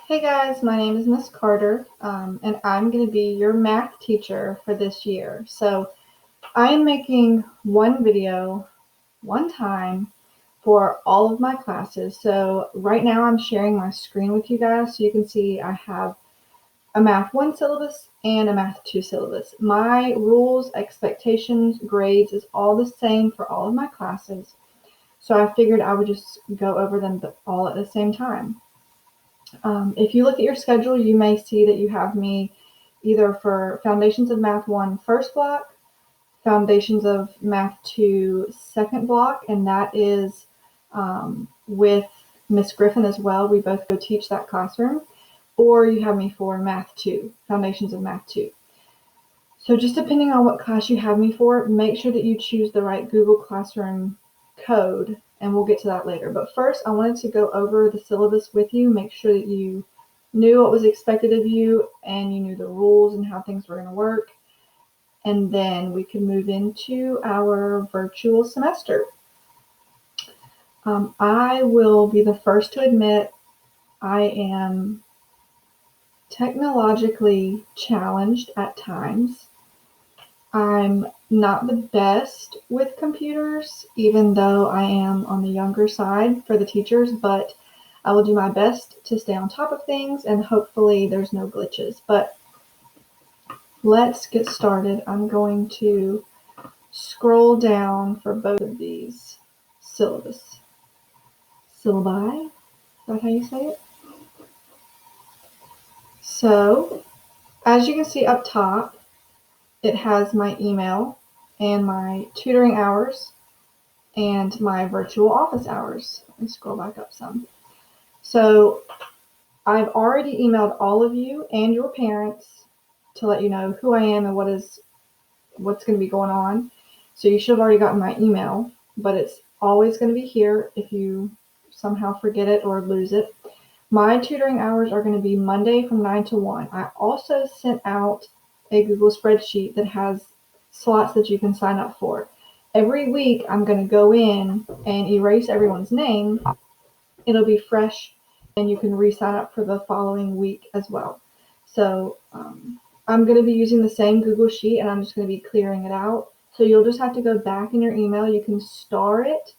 Hey guys, my name is Miss Carter, and I'm going to be your math teacher for this year. So I am making one video, one time, for all of my classes. So right now I'm sharing my screen with you guys so you can see I have a Math 1 syllabus and a Math 2 syllabus. My rules, expectations, grades is all the same for all of my classes. So I figured I would just go over them all at the same time. If you look at your schedule, you may see that you have me either for Foundations of Math 1 first block, Foundations of Math 2 second block, and that is with Miss Griffin as well. We both go teach that classroom. Or you have me for Math 2, Foundations of Math 2. So just depending on what class you have me for, make sure that you choose the right Google Classroom code, and we'll get to that later. But first, I wanted to go over the syllabus with you, make sure that you knew what was expected of you and you knew the rules and how things were going to work. And then we can move into our virtual semester. I will be the first to admit I am technologically challenged at times. I'm not the best with computers, even though I am on the younger side for the teachers, but I will do my best to stay on top of things and hopefully there's no glitches. But let's get started. I'm going to scroll down for both of these syllabi. Is that how you say it? So, as you can see up top, it has my email and my tutoring hours and my virtual office hours. Let me scroll back up some. So I've already emailed all of you and your parents to let you know who I am and what's going to be going on. So you should have already gotten my email, but it's always going to be here if you somehow forget it or lose it. My tutoring hours are going to be Monday from 9 to 1. I also sent out a Google spreadsheet that has slots that you can sign up for. Every week, I'm going to go in and erase everyone's name. It'll be fresh, and you can re-sign up for the following week as well. So I'm going to be using the same Google Sheet, and I'm just going to be clearing it out. So you'll just have to go back in your email. You can star it,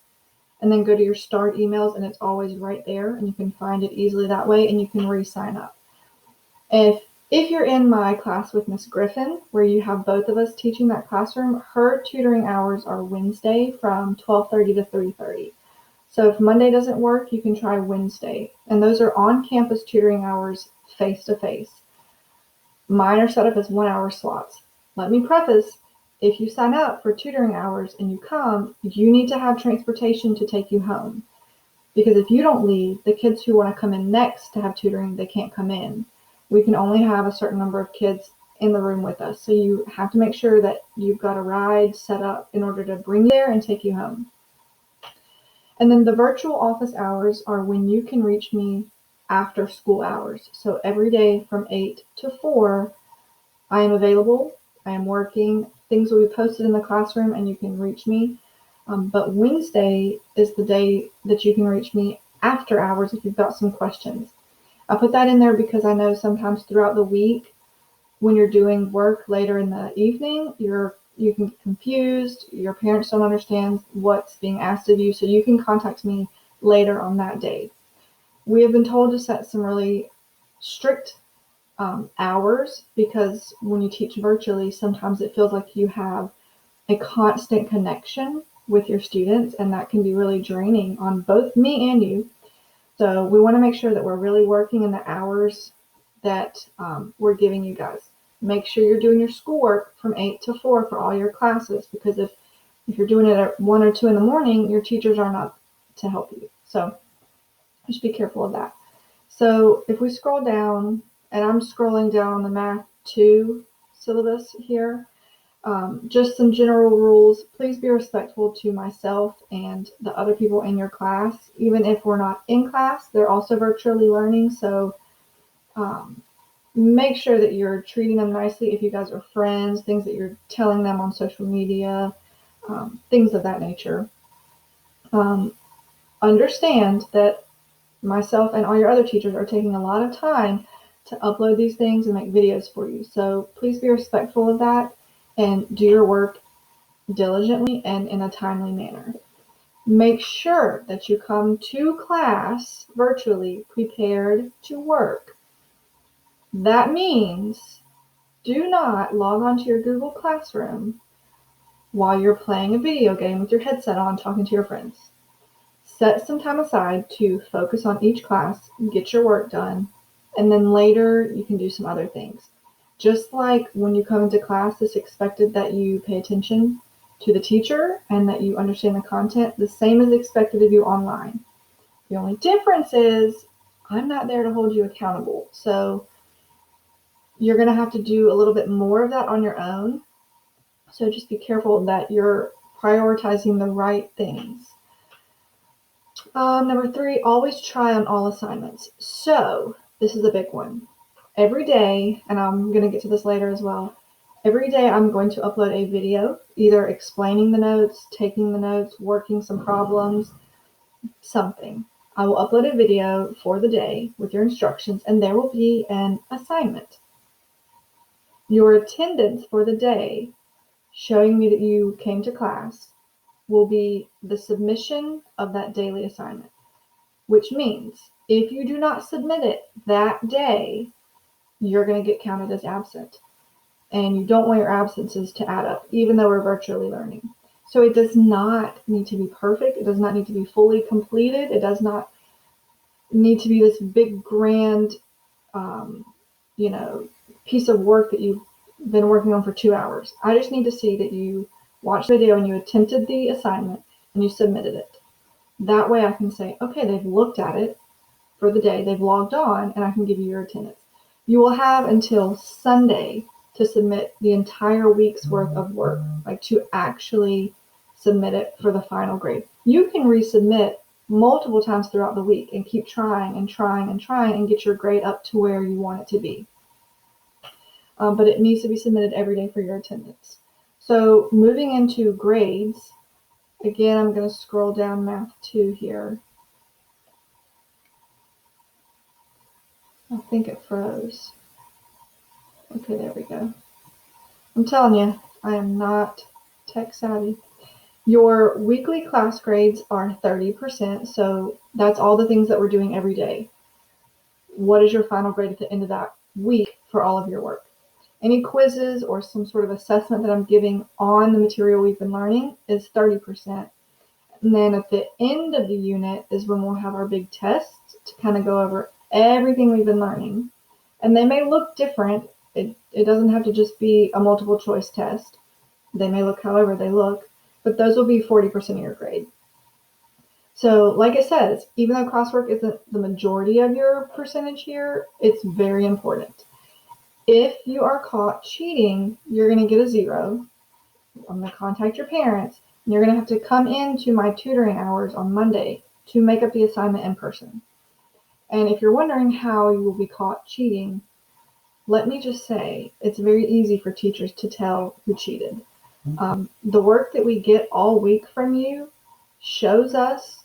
and then go to your starred emails, and it's always right there, and you can find it easily that way, and you can re-sign up. If you're in my class with Miss Griffin, where you have both of us teaching that classroom, her tutoring hours are Wednesday from 12:30 to 3:30. So if Monday doesn't work, you can try Wednesday. And those are on-campus tutoring hours face-to-face. Mine are set up as 1-hour slots. Let me preface, if you sign up for tutoring hours and you come, you need to have transportation to take you home. Because if you don't leave, the kids who want to come in next to have tutoring, they can't come in. We can only have a certain number of kids in the room with us. So you have to make sure that you've got a ride set up in order to bring you there and take you home. And then the virtual office hours are when you can reach me after school hours. So every day from 8 to 4, I am available. I am working. Things will be posted in the classroom and you can reach me. But Wednesday is the day that you can reach me after hours if you've got some questions. I put that in there because I know sometimes throughout the week when you're doing work later in the evening, you can get confused, your parents don't understand what's being asked of you, so you can contact me later on that day. We have been told to set some really strict hours because when you teach virtually, sometimes it feels like you have a constant connection with your students, and that can be really draining on both me and you. So we want to make sure that we're really working in the hours that we're giving you guys. Make sure you're doing your schoolwork from 8 to 4 for all your classes, because if you're doing it at 1 or 2 in the morning, your teachers are not to help you. So just be careful of that. So if we scroll down, and I'm scrolling down the Math 2 syllabus here, just some general rules. Please be respectful to myself and the other people in your class. Even if we're not in class, they're also virtually learning. So make sure that you're treating them nicely if you guys are friends, things that you're telling them on social media, things of that nature. Understand that Myself and all your other teachers are taking a lot of time to upload these things and make videos for you. So please be respectful of that and do your work diligently and in a timely manner. Make sure that you come to class virtually prepared to work. That means do not log onto your Google Classroom while you're playing a video game with your headset on talking to your friends. Set some time aside to focus on each class, get your work done, and then later you can do some other things. Just like when you come into class, it's expected that you pay attention to the teacher and that you understand the content. The same is expected of you online. The only difference is I'm not there to hold you accountable. So you're going to have to do a little bit more of that on your own. So just be careful that you're prioritizing the right things. Number 3, always try on all assignments. So this is a big one. Every day, and I'm going to get to this later as well, every day I'm going to upload a video, either explaining the notes, taking the notes, working some problems, something. I will upload a video for the day with your instructions, and there will be an assignment. Your attendance for the day, showing me that you came to class, will be the submission of that daily assignment, which means if you do not submit it that day, you're going to get counted as absent. And you don't want your absences to add up, even though we're virtually learning. So it does not need to be perfect. It does not need to be fully completed. It does not need to be this big, grand, piece of work that you've been working on for 2 hours. I just need to see that you watched the video and you attempted the assignment and you submitted it. That way I can say, okay, they've looked at it for the day, they've logged on, and I can give you your attendance. You will have until Sunday to submit the entire week's worth of work, like to actually submit it for the final grade. You can resubmit multiple times throughout the week and keep trying and trying and trying and get your grade up to where you want it to be. But it needs to be submitted every day for your attendance. So moving into grades, again, I'm going to scroll down Math 2 here. I think it froze. Okay, there we go. I'm telling you, I am not tech savvy. Your weekly class grades are 30%, so that's all the things that we're doing every day. What is your final grade at the end of that week for all of your work? Any quizzes or some sort of assessment that I'm giving on the material we've been learning is 30%. And then at the end of the unit is when we'll have our big tests to kind of go over everything we've been learning. And they may look different. It doesn't have to just be a multiple choice test. They may look however they look, but those will be 40% of your grade. So like it says, even though classwork isn't the majority of your percentage here, it's very important. If you are caught cheating, you're going to get a 0. I'm going to contact your parents, and you're going to have to come into my tutoring hours on Monday to make up the assignment in person. And if you're wondering how you will be caught cheating, let me just say, it's very easy for teachers to tell who cheated. The work that we get all week from you shows us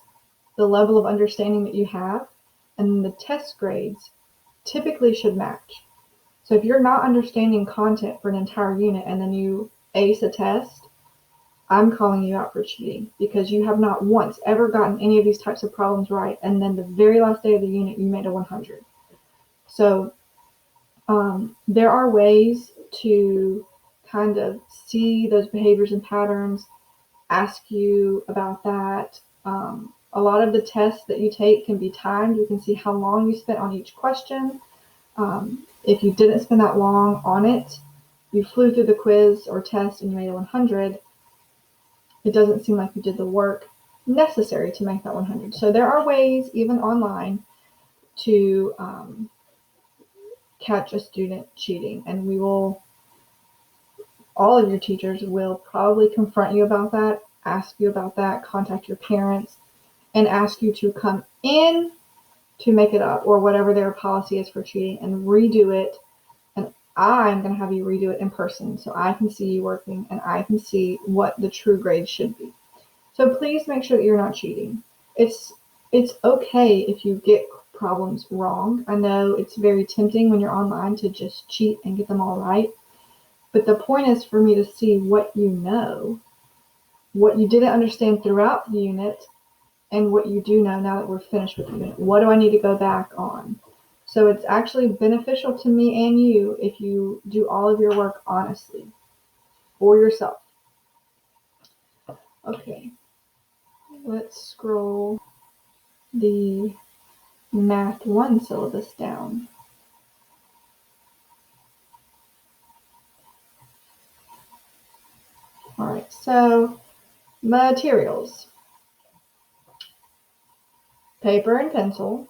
the level of understanding that you have, and the test grades typically should match. So if you're not understanding content for an entire unit and then you ace a test, I'm calling you out for cheating because you have not once ever gotten any of these types of problems right, and then the very last day of the unit you made a 100. So there are ways to kind of see those behaviors and patterns, ask you about that. A lot of the tests that you take can be timed. You can see how long you spent on each question. If you didn't spend that long on it, you flew through the quiz or test and you made a 100, it doesn't seem like you did the work necessary to make that 100. So there are ways, even online, to catch a student cheating, and all of your teachers will probably confront you about that, ask you about that, contact your parents, and ask you to come in to make it up, or whatever their policy is for cheating, and redo it. And I'm going to have you redo it in person so I can see you working and I can see what the true grade should be. So please make sure that you're not cheating. It's It's okay if you get problems wrong. I know it's very tempting when you're online to just cheat and get them all right. But the point is for me to see what you know, what you didn't understand throughout the unit, and what you do know now that we're finished with the unit. What do I need to go back on? So it's actually beneficial to me and you if you do all of your work honestly for yourself. Okay, let's scroll the Math 1 syllabus down. All right, so materials. Paper and pencil.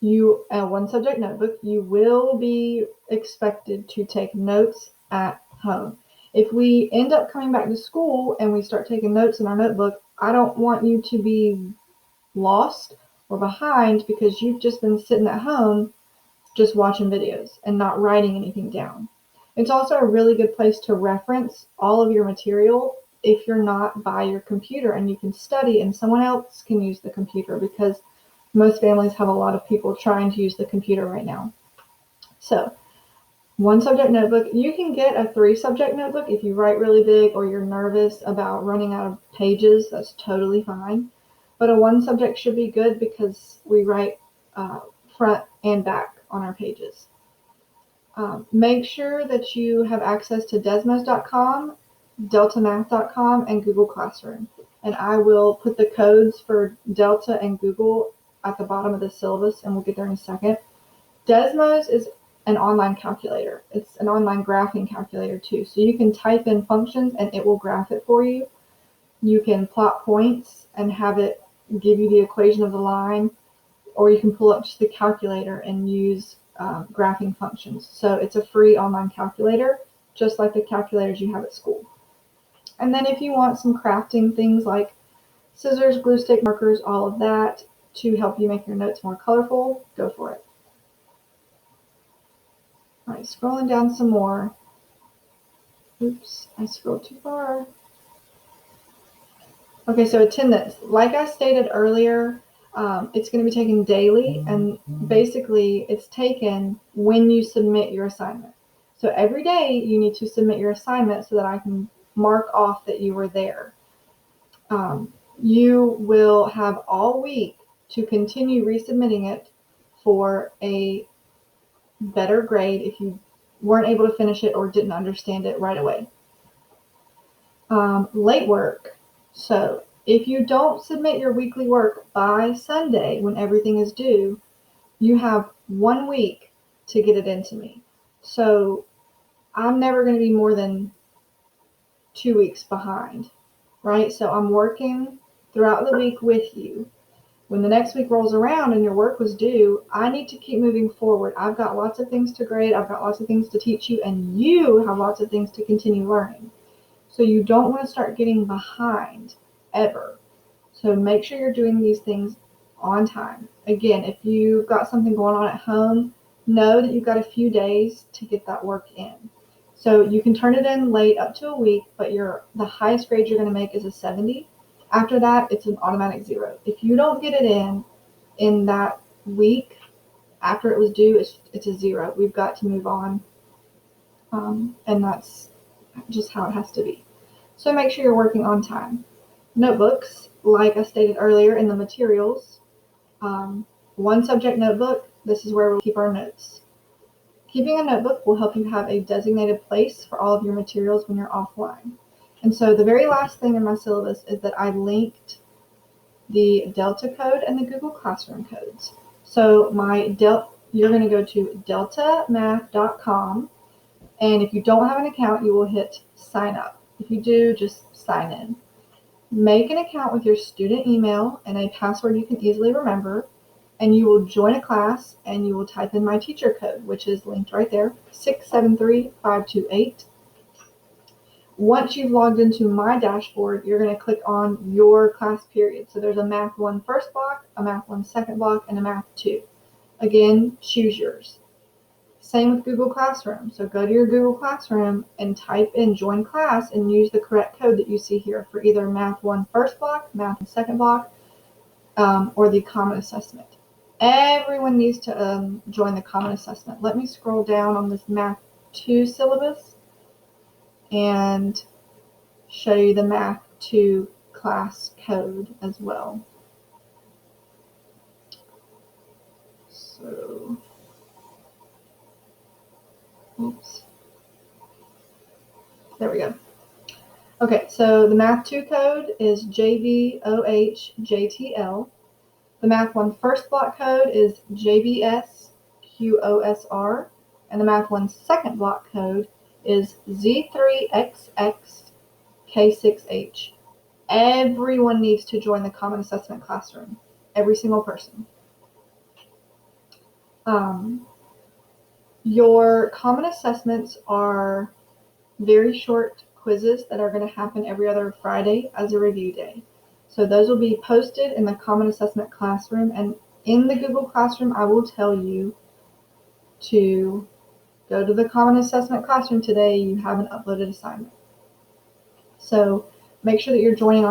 You one subject notebook. You will be expected to take notes at home. If we end up coming back to school and we start taking notes in our notebook, I don't want you to be lost or behind because you've just been sitting at home just watching videos and not writing anything down. It's also a really good place to reference all of your material if you're not by your computer and you can study and someone else can use the computer, because most families have a lot of people trying to use the computer right now. So, one subject notebook. You can get a 3-subject notebook if you write really big or you're nervous about running out of pages. That's totally fine. But a 1 subject should be good because we write front and back on our pages. Make sure that you have access to desmos.com, deltamath.com, and Google Classroom. And I will put the codes for Delta and Google at the bottom of the syllabus, and we'll get there in a second. Desmos is an online calculator. It's an online graphing calculator too. So you can type in functions and it will graph it for you. You can plot points and have it give you the equation of the line, or you can pull up just the calculator and use graphing functions. So it's a free online calculator, just like the calculators you have at school. And then if you want some crafting things like scissors, glue stick, markers, all of that to help you make your notes more colorful, go for it. All right, scrolling down some more. Oops, I scrolled too far. Okay, so attendance. Like I stated earlier, it's going to be taken daily, and basically it's taken when you submit your assignment. So every day you need to submit your assignment so that I can mark off that you were there. You will have all week to continue resubmitting it for a better grade if you weren't able to finish it or didn't understand it right away. Late work. So if you don't submit your weekly work by Sunday when everything is due, you have 1 week to get it into me. So I'm never going to be more than 2 weeks behind, right? So I'm working throughout the week with you. When the next week rolls around and your work was due, I need to keep moving forward. I've got lots of things to grade. I've got lots of things to teach you, and you have lots of things to continue learning. So you don't want to start getting behind ever. So make sure you're doing these things on time. Again, if you've got something going on at home, know that you've got a few days to get that work in. So you can turn it in late up to a week, but the highest grade you're going to make is a 70. After that, it's an automatic 0. If you don't get it in that week after it was due, it's a 0. We've got to move on, and that's just how it has to be. So make sure you're working on time. Notebooks, like I stated earlier in the materials, 1-subject notebook. This is where we'll keep our notes. Keeping a notebook will help you have a designated place for all of your materials when you're offline. And so the very last thing in my syllabus is that I linked the Delta code and the Google Classroom codes. So you're going to go to deltamath.com, and if you don't have an account, you will hit sign up. If you do, just sign in. Make an account with your student email and a password you can easily remember, and you will join a class and you will type in my teacher code, which is linked right there, 673528. Once you've logged into my dashboard, you're going to click on your class period. So there's a Math 1 first block, a Math 1 second block, and a Math 2. Again, choose yours. Same with Google Classroom. So go to your Google Classroom and type in join class and use the correct code that you see here for either Math 1 first block, Math 1 second block, or the common assessment. Everyone needs to join the common assessment. Let me scroll down on this Math 2 syllabus and show you the Math 2 class code as well. So, oops. There we go. Okay, so the Math 2 code is JBOHJTL. The Math 1 first block code is JBSQOSR. And the Math 1 second block code is Z3XX K6H. Everyone needs to join the Common Assessment Classroom. Every single person. Your common assessments are very short quizzes that are going to happen every other Friday as a review day. So those will be posted in the Common Assessment Classroom, and in the Google Classroom, I will tell you to go to the Common Assessment Classroom today. You have an uploaded assignment. So make sure that you're joining all your